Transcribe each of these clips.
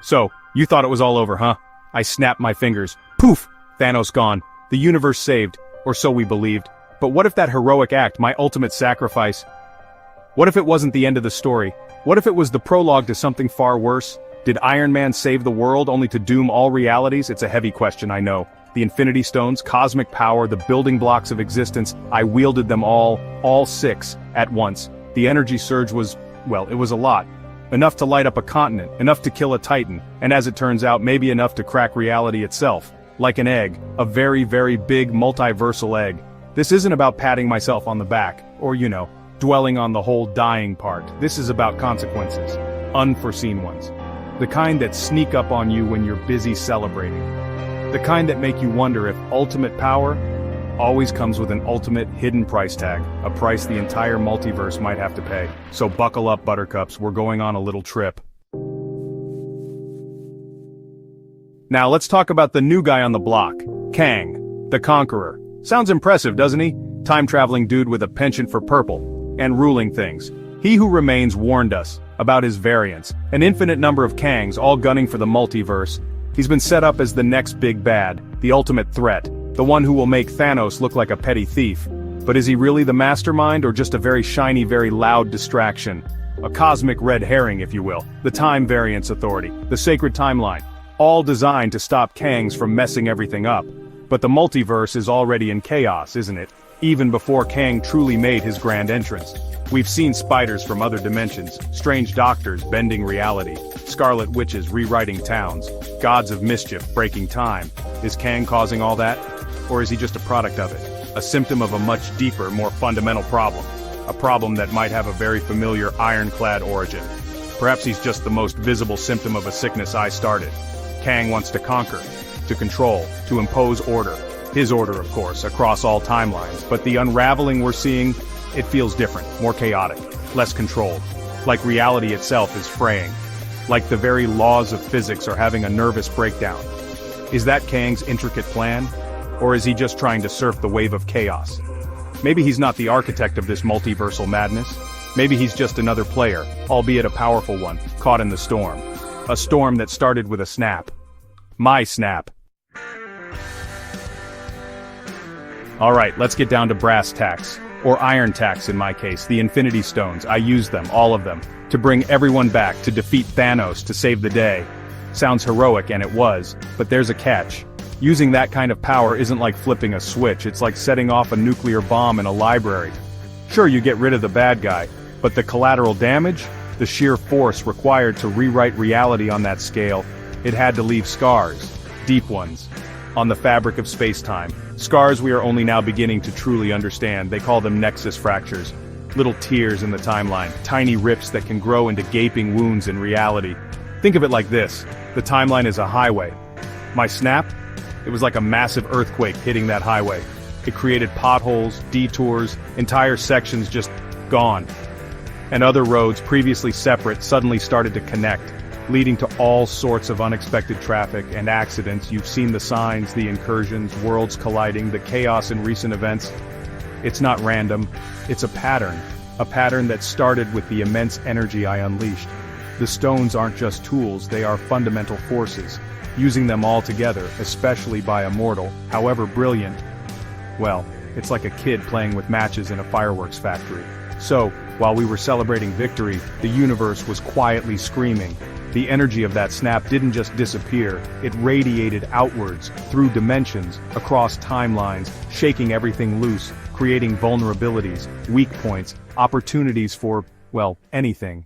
So, you thought it was all over, huh? I snapped my fingers. Poof! Thanos gone. The universe saved. Or so we believed. But what if that heroic act, my ultimate sacrifice? What if it wasn't the end of the story? What if it was the prologue to something far worse? Did Iron Man save the world only to doom all realities? It's a heavy question, I know. The Infinity Stones, cosmic power, the building blocks of existence, I wielded them all 6, at once. The energy surge was, well, it was a lot. Enough to light up a continent, enough to kill a titan, and as it turns out, maybe enough to crack reality itself. Like an egg, a very, very big multiversal egg. This isn't about patting myself on the back, or dwelling on the whole dying part. This is about consequences. Unforeseen ones. The kind that sneak up on you when you're busy celebrating. The kind that make you wonder if ultimate power always comes with an ultimate hidden price tag, a price the entire multiverse might have to pay. So buckle up, buttercups, we're going on a little trip. Now let's talk about the new guy on the block, Kang, the Conqueror. Sounds impressive, doesn't he? Time-traveling dude with a penchant for purple, and ruling things. He who remains warned us about his variants, an infinite number of Kangs all gunning for the multiverse. He's been set up as the next big bad, the ultimate threat, the one who will make Thanos look like a petty thief. But is he really the mastermind or just a very shiny, very loud distraction? A cosmic red herring, if you will. The Time Variance Authority, the sacred timeline, all designed to stop Kangs from messing everything up. But the multiverse is already in chaos, isn't it? Even before Kang truly made his grand entrance. We've seen spiders from other dimensions, strange doctors bending reality, scarlet witches rewriting towns, gods of mischief breaking time. Is Kang causing all that? Or is he just a product of it? A symptom of a much deeper, more fundamental problem. A problem that might have a very familiar ironclad origin. Perhaps he's just the most visible symptom of a sickness I started. Kang wants to conquer, to control, to impose order. His order, of course, across all timelines, but the unraveling we're seeing, it feels different, more chaotic, less controlled. Like reality itself is fraying. Like the very laws of physics are having a nervous breakdown. Is that Kang's intricate plan? Or is he just trying to surf the wave of chaos? Maybe he's not the architect of this multiversal madness. Maybe he's just another player, albeit a powerful one, caught in the storm. A storm that started with a snap. My snap. Alright, let's get down to brass tacks. Or iron tacks in my case, the Infinity Stones. I used them, all of them, to bring everyone back, to defeat Thanos, to save the day. Sounds heroic, and it was, but there's a catch. Using that kind of power isn't like flipping a switch, it's like setting off a nuclear bomb in a library. Sure, you get rid of the bad guy, but the collateral damage? The sheer force required to rewrite reality on that scale, it had to leave scars, deep ones, on the fabric of space-time. Scars we are only now beginning to truly understand. They call them nexus fractures. Little tears in the timeline, tiny rips that can grow into gaping wounds in reality. Think of it like this, the timeline is a highway. My snap? It was like a massive earthquake hitting that highway. It created potholes, detours, entire sections just gone. And other roads, previously separate, suddenly started to connect, leading to all sorts of unexpected traffic and accidents. You've seen the signs, the incursions, worlds colliding, the chaos in recent events. It's not random, it's a pattern that started with the immense energy I unleashed. The stones aren't just tools, they are fundamental forces. Using them all together, especially by a mortal, however brilliant, well, it's like a kid playing with matches in a fireworks factory. So, while we were celebrating victory, the universe was quietly screaming. The energy of that snap didn't just disappear, it radiated outwards, through dimensions, across timelines, shaking everything loose, creating vulnerabilities, weak points, opportunities for, well, anything.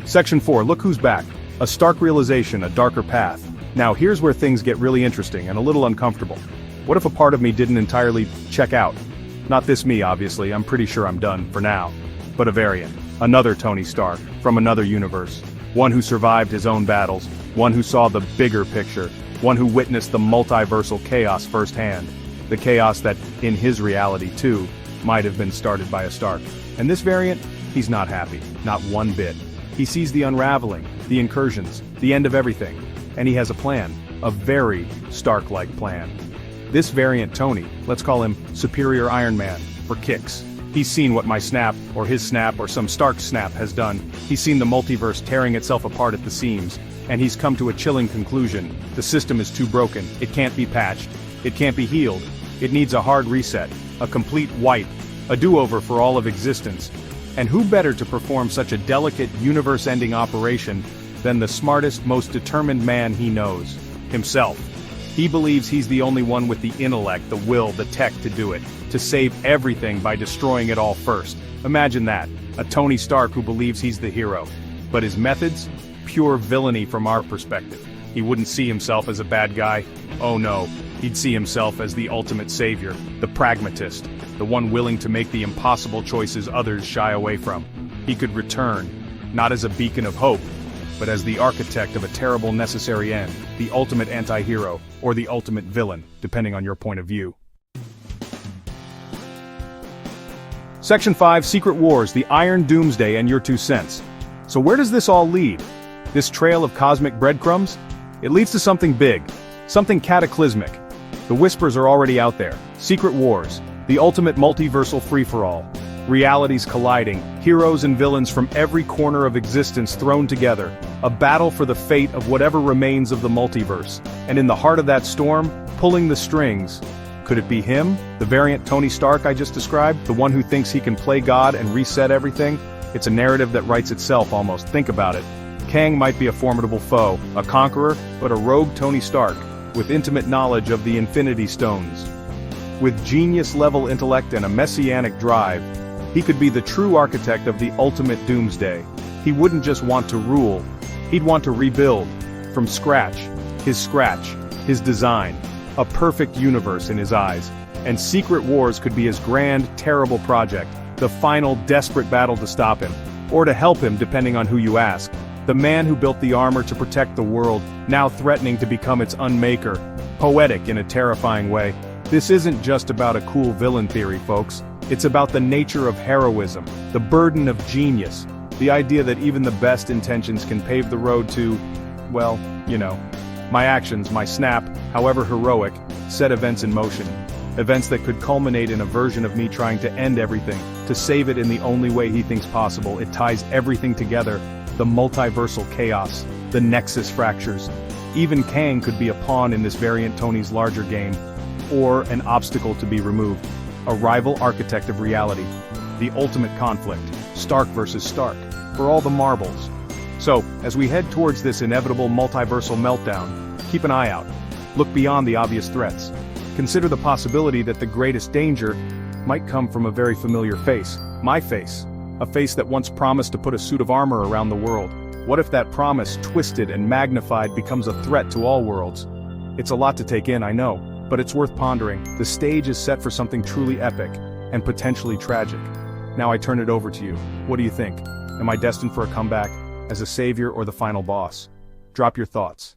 Section 4, look who's back. A stark realization, a darker path. Now here's where things get really interesting and a little uncomfortable. What if a part of me didn't entirely check out? Not this me, obviously, I'm pretty sure I'm done, for now. But a variant. Another Tony Stark, from another universe. One who survived his own battles, one who saw the bigger picture, one who witnessed the multiversal chaos firsthand. The chaos that, in his reality too, might have been started by a Stark. And this variant, he's not happy, not one bit. He sees the unraveling, the incursions, the end of everything. And he has a plan, a very Stark-like plan. This variant Tony, let's call him Superior Iron Man, for kicks. He's seen what my snap, or his snap, or some Stark snap has done. He's seen the multiverse tearing itself apart at the seams, and he's come to a chilling conclusion. The system is too broken, it can't be patched, it can't be healed, it needs a hard reset, a complete wipe, a do-over for all of existence. And who better to perform such a delicate, universe-ending operation than the smartest, most determined man he knows, himself. He believes he's the only one with the intellect, the will, the tech to do it, to save everything by destroying it all first. Imagine that, a Tony Stark who believes he's the hero. But his methods? Pure villainy from our perspective. He wouldn't see himself as a bad guy. Oh no, he'd see himself as the ultimate savior, the pragmatist, the one willing to make the impossible choices others shy away from. He could return, not as a beacon of hope, but as the architect of a terrible necessary end, the ultimate anti-hero, or the ultimate villain, depending on your point of view. Section 5, Secret Wars, the Iron Doomsday and your 2 cents. So where does this all lead? This trail of cosmic breadcrumbs? It leads to something big, something cataclysmic. The whispers are already out there. Secret Wars, the ultimate multiversal free-for-all. Realities colliding, heroes and villains from every corner of existence thrown together. A battle for the fate of whatever remains of the multiverse. And in the heart of that storm, pulling the strings. Could it be him, the variant Tony Stark I just described, the one who thinks he can play God and reset everything? It's a narrative that writes itself almost, think about it. Kang might be a formidable foe, a conqueror, but a rogue Tony Stark, with intimate knowledge of the Infinity Stones. With genius-level intellect and a messianic drive, he could be the true architect of the ultimate doomsday. He wouldn't just want to rule, he'd want to rebuild, from scratch, his design, a perfect universe in his eyes. And Secret Wars could be his grand, terrible project, the final desperate battle to stop him, or to help him depending on who you ask. The man who built the armor to protect the world, now threatening to become its unmaker. Poetic in a terrifying way. This isn't just about a cool villain theory, folks. It's about the nature of heroism, the burden of genius, the idea that even the best intentions can pave the road to, well, you know. My actions, my snap, however heroic, set events in motion. Events that could culminate in a version of me trying to end everything, to save it in the only way he thinks possible. It ties everything together, the multiversal chaos, the nexus fractures. Even Kang could be a pawn in this variant Tony's larger game, or an obstacle to be removed. A rival architect of reality. The ultimate conflict, Stark versus Stark, for all the marbles. So, as we head towards this inevitable multiversal meltdown, keep an eye out. Look beyond the obvious threats. Consider the possibility that the greatest danger might come from a very familiar face. My face. A face that once promised to put a suit of armor around the world. What if that promise, twisted and magnified, becomes a threat to all worlds? It's a lot to take in, I know, but it's worth pondering. The stage is set for something truly epic, and potentially tragic. Now I turn it over to you. What do you think? Am I destined for a comeback, as a savior or the final boss? Drop your thoughts.